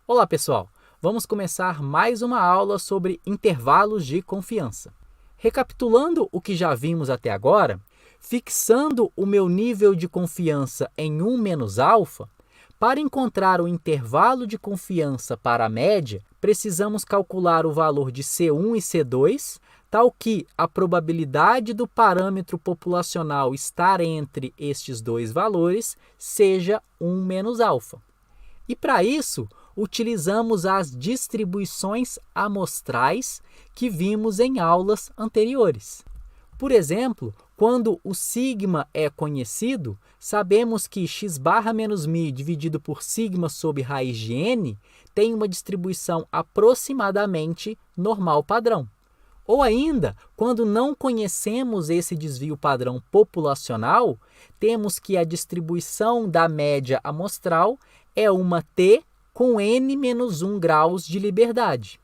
Olá pessoal, vamos começar mais uma aula sobre intervalos de confiança. Recapitulando o que já vimos até agora, fixando o meu nível de confiança em 1 menos alfa, para encontrar o intervalo de confiança para a média, precisamos calcular o valor de C1 e C2, tal que a probabilidade do parâmetro populacional estar entre estes dois valores seja 1 menos alfa. E para isso, utilizamos as distribuições amostrais que vimos em aulas anteriores. Por exemplo, quando o sigma é conhecido, sabemos que x barra menos μ dividido por sigma sobre raiz de n tem uma distribuição aproximadamente normal padrão. Ou ainda, quando não conhecemos esse desvio padrão populacional, temos que a distribuição da média amostral é uma t com n menos 1 graus de liberdade.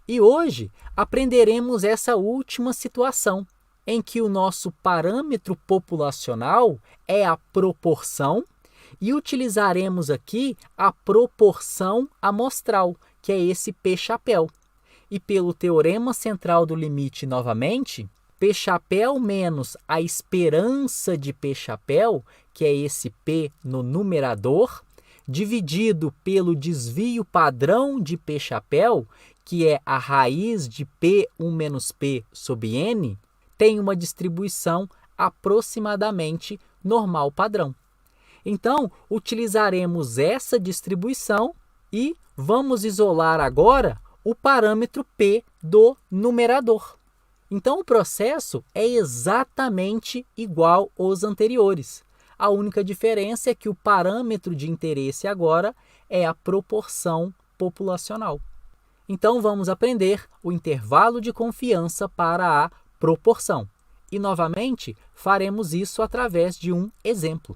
E hoje aprenderemos essa última situação, em que o nosso parâmetro populacional é a proporção e utilizaremos aqui a proporção amostral, que é esse P-chapéu. E pelo teorema central do limite novamente, P-chapéu menos a esperança de P-chapéu, que é esse P no numerador, dividido pelo desvio padrão de P-chapéu, que é a raiz de P1 menos P sobre N, tem uma distribuição aproximadamente normal padrão. Então, utilizaremos essa distribuição e vamos isolar agora o parâmetro P do numerador. Então, o processo é exatamente igual aos anteriores. A única diferença é que o parâmetro de interesse agora é a proporção populacional. Então, vamos aprender o intervalo de confiança para a proporção. E, novamente, faremos isso através de um exemplo.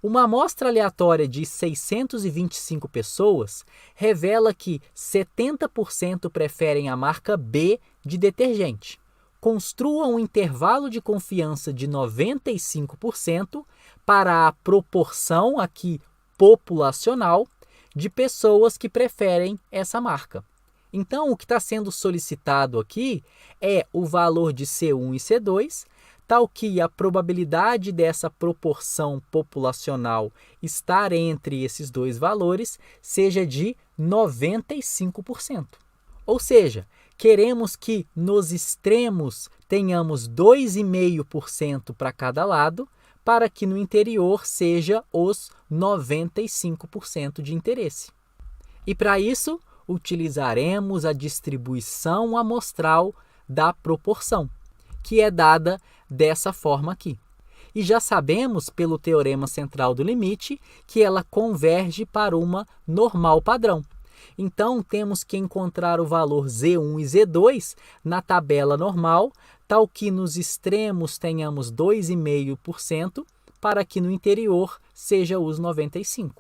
Uma amostra aleatória de 625 pessoas revela que 70% preferem a marca B de detergente. Construa um intervalo de confiança de 95% para a proporção aqui populacional de pessoas que preferem essa marca. Então, o que está sendo solicitado aqui é o valor de C1 e C2, tal que a probabilidade dessa proporção populacional estar entre esses dois valores seja de 95%. Ou seja, queremos que nos extremos tenhamos 2,5% para cada lado, para que no interior seja os 95% de interesse. E para isso, utilizaremos a distribuição amostral da proporção, que é dada dessa forma aqui. E já sabemos, pelo teorema central do limite, que ela converge para uma normal padrão. Então, temos que encontrar o valor Z1 e Z2 na tabela normal, tal que nos extremos tenhamos 2,5%, para que no interior seja os 95%.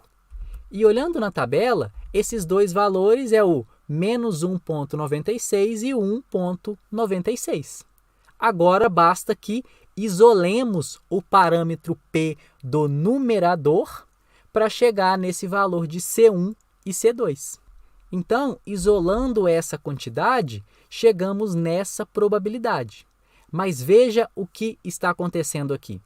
E olhando na tabela, esses dois valores é o menos 1,96 e 1,96. Agora basta que isolemos o parâmetro P do numerador para chegar nesse valor de C1 e C2. Então, isolando essa quantidade, chegamos nessa probabilidade. Mas veja o que está acontecendo aqui.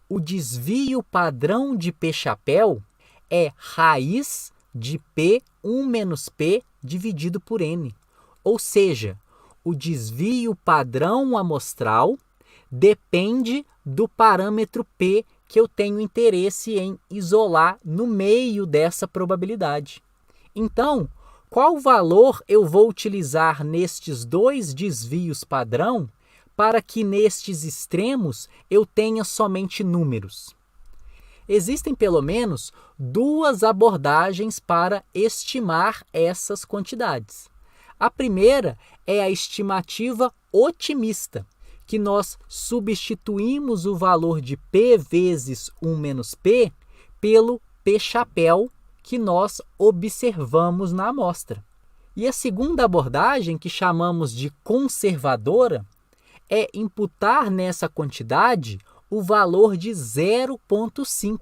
O desvio padrão de P-chapéu é raiz de P1 menos P dividido por N. Ou seja, o desvio padrão amostral depende do parâmetro P que eu tenho interesse em isolar no meio dessa probabilidade. Então, qual valor eu vou utilizar nestes dois desvios padrão para que nestes extremos eu tenha somente números? Existem pelo menos duas abordagens para estimar essas quantidades. A primeira é a estimativa otimista, que nós substituímos o valor de P vezes 1 menos P pelo P-chapéu que nós observamos na amostra. E a segunda abordagem, que chamamos de conservadora, é imputar nessa quantidade o valor de 0,5.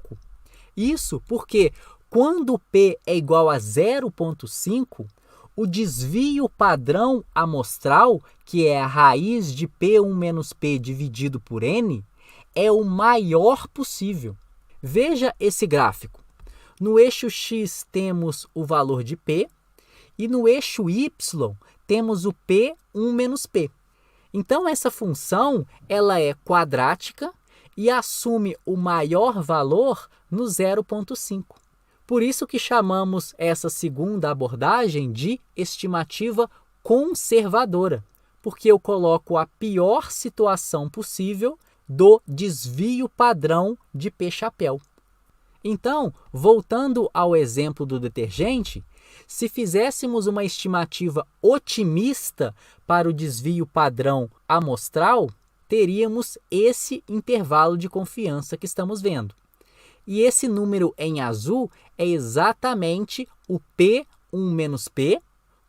Isso porque, Quando P é igual a 0,5, o desvio padrão amostral, que é a raiz de P1 menos P dividido por N, é o maior possível. Veja esse gráfico. No eixo X temos o valor de P e no eixo Y temos o P1 menos P. Então, essa função ela é quadrática e assume o maior valor no 0,5. Por isso que chamamos essa segunda abordagem de estimativa conservadora, porque eu coloco a pior situação possível do desvio padrão de P-chapéu. Então, voltando ao exemplo do detergente, se fizéssemos uma estimativa otimista para o desvio padrão amostral, teríamos esse intervalo de confiança que estamos vendo. E esse número em azul é exatamente o P1 menos P,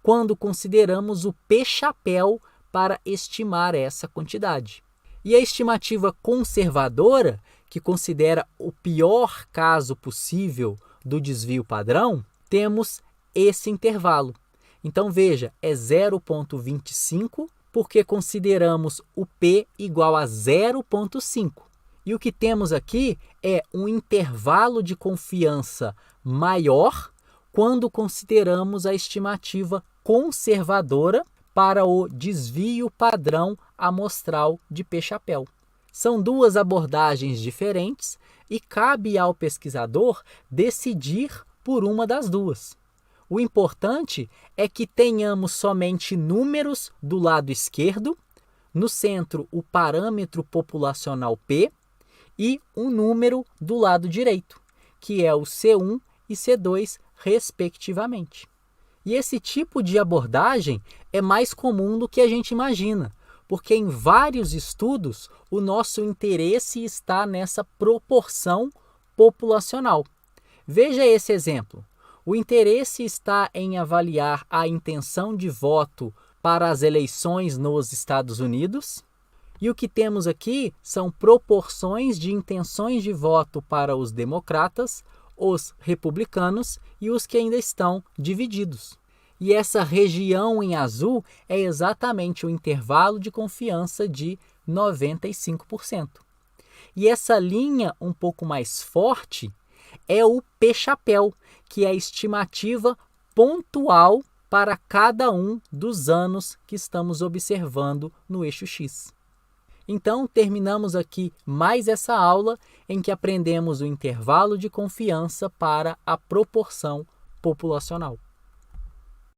quando consideramos o P-chapéu para estimar essa quantidade. E a estimativa conservadora, que considera o pior caso possível do desvio padrão, temos esse intervalo. Então, veja, é 0,25, porque consideramos o P igual a 0,5. E o que temos aqui é um intervalo de confiança maior quando consideramos a estimativa conservadora para o desvio padrão amostral de P-chapéu. São duas abordagens diferentes e cabe ao pesquisador decidir por uma das duas. O importante é que tenhamos somente números do lado esquerdo, no centro o parâmetro populacional P, e um número do lado direito, que é o C1 e C2, respectivamente. E esse tipo de abordagem é mais comum do que a gente imagina, porque em vários estudos o nosso interesse está nessa proporção populacional. Veja esse exemplo. O interesse está em avaliar a intenção de voto para as eleições nos Estados Unidos. E o que temos aqui são proporções de intenções de voto para os democratas, os republicanos e os que ainda estão divididos. E essa região em azul é exatamente o intervalo de confiança de 95%. E essa linha um pouco mais forte é o P-chapéu, que é a estimativa pontual para cada um dos anos que estamos observando no eixo X. Então, terminamos aqui mais essa aula em que aprendemos o intervalo de confiança para a proporção populacional.